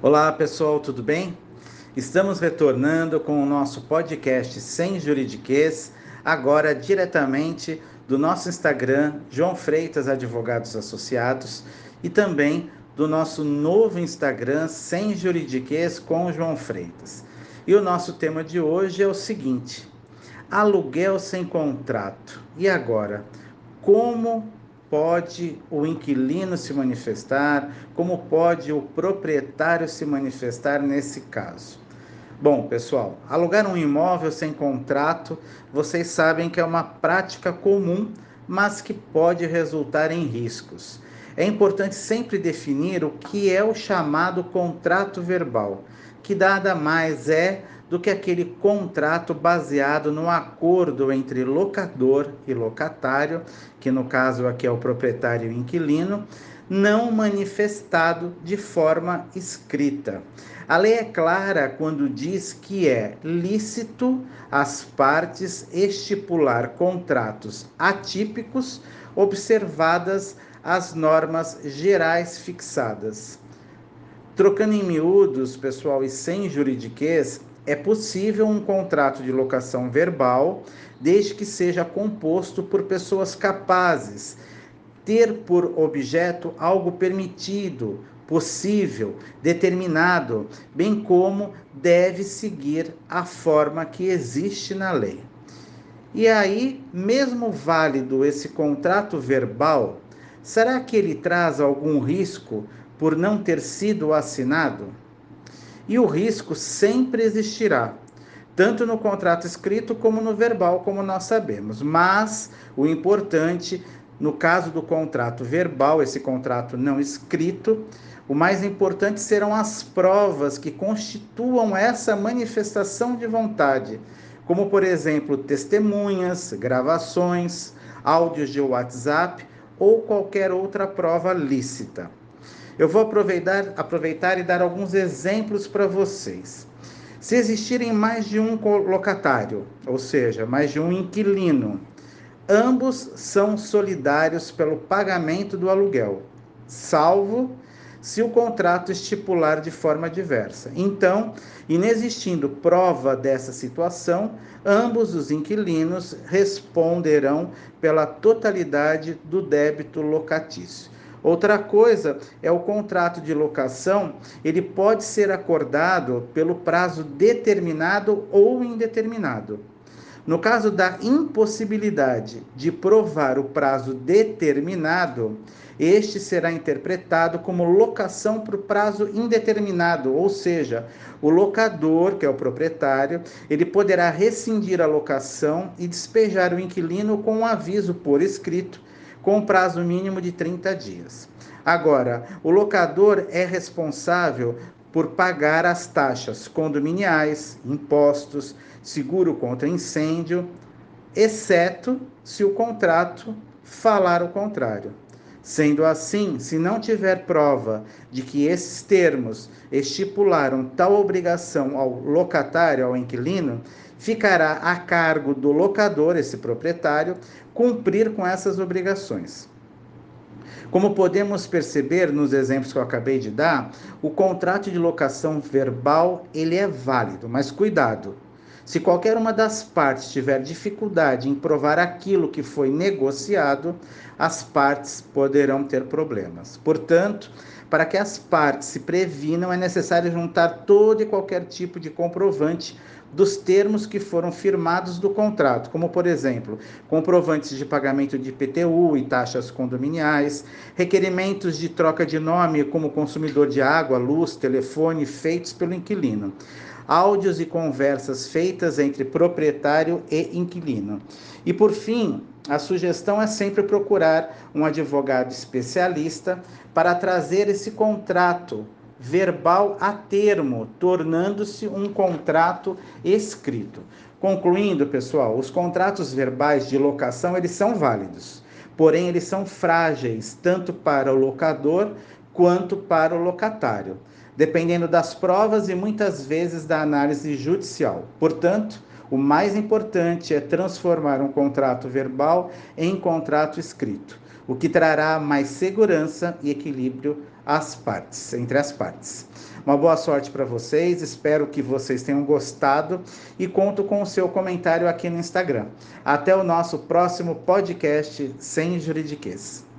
Olá pessoal, tudo bem? Estamos retornando com o nosso podcast Sem Juridiquês, agora diretamente do nosso Instagram, João Freitas Advogados Associados, e também do nosso novo Instagram Sem Juridiquês com João Freitas. E o nosso tema de hoje é o seguinte: aluguel sem contrato. E agora? Como pode o inquilino se manifestar? Como pode o proprietário se manifestar nesse caso? Bom, pessoal, alugar um imóvel sem contrato, vocês sabem que é uma prática comum, mas que pode resultar em riscos. É importante sempre definir o que é o chamado contrato verbal, que nada mais é do que aquele contrato baseado no acordo entre locador e locatário, que no caso aqui é o proprietário e o inquilino, não manifestado de forma escrita. A lei é clara quando diz que é lícito às partes estipular contratos atípicos, observadas as normas gerais fixadas. Trocando em miúdos, pessoal, e sem juridiquês, é possível um contrato de locação verbal, desde que seja composto por pessoas capazes, ter por objeto algo permitido, possível, determinado, bem como deve seguir a forma que existe na lei. E aí, mesmo válido esse contrato verbal, será que ele traz algum risco por não ter sido assinado? E o risco sempre existirá, tanto no contrato escrito como no verbal, como nós sabemos. Mas o importante, no caso do contrato verbal, esse contrato não escrito, o mais importante serão as provas que constituam essa manifestação de vontade, como, por exemplo, testemunhas, gravações, áudios de WhatsApp ou qualquer outra prova lícita. Eu vou aproveitar e dar alguns exemplos para vocês. Se existirem mais de um locatário, ou seja, mais de um inquilino, ambos são solidários pelo pagamento do aluguel, salvo se o contrato estipular de forma diversa. Então, inexistindo prova dessa situação, ambos os inquilinos responderão pela totalidade do débito locatício. Outra coisa é o contrato de locação, ele pode ser acordado pelo prazo determinado ou indeterminado. No caso da impossibilidade de provar o prazo determinado, este será interpretado como locação por prazo indeterminado, ou seja, o locador, que é o proprietário, ele poderá rescindir a locação e despejar o inquilino com um aviso por escrito, com um prazo mínimo de 30 dias. Agora, o locador é responsável por pagar as taxas condominiais, impostos, seguro contra incêndio, exceto se o contrato falar o contrário. Sendo assim, se não tiver prova de que esses termos estipularam tal obrigação ao locatário, ao inquilino, ficará a cargo do locador, esse proprietário, cumprir com essas obrigações. Como podemos perceber nos exemplos que eu acabei de dar, o contrato de locação verbal ele é válido, mas cuidado. Se qualquer uma das partes tiver dificuldade em provar aquilo que foi negociado, as partes poderão ter problemas. Portanto, para que as partes se previnam, é necessário juntar todo e qualquer tipo de comprovante dos termos que foram firmados do contrato, como, por exemplo, comprovantes de pagamento de IPTU e taxas condominiais, requerimentos de troca de nome como consumidor de água, luz, telefone, feitos pelo inquilino, áudios e conversas feitas entre proprietário e inquilino. E, por fim, a sugestão é sempre procurar um advogado especialista para trazer esse contrato verbal a termo, tornando-se um contrato escrito. Concluindo, pessoal, os contratos verbais de locação, eles são válidos, porém eles são frágeis, tanto para o locador quanto para o locatário, dependendo das provas e muitas vezes da análise judicial. Portanto, o mais importante é transformar um contrato verbal em contrato escrito, o que trará mais segurança e equilíbrio entre as partes. Uma boa sorte para vocês, espero que vocês tenham gostado e conto com o seu comentário aqui no Instagram. Até o nosso próximo podcast Sem Juridiquês.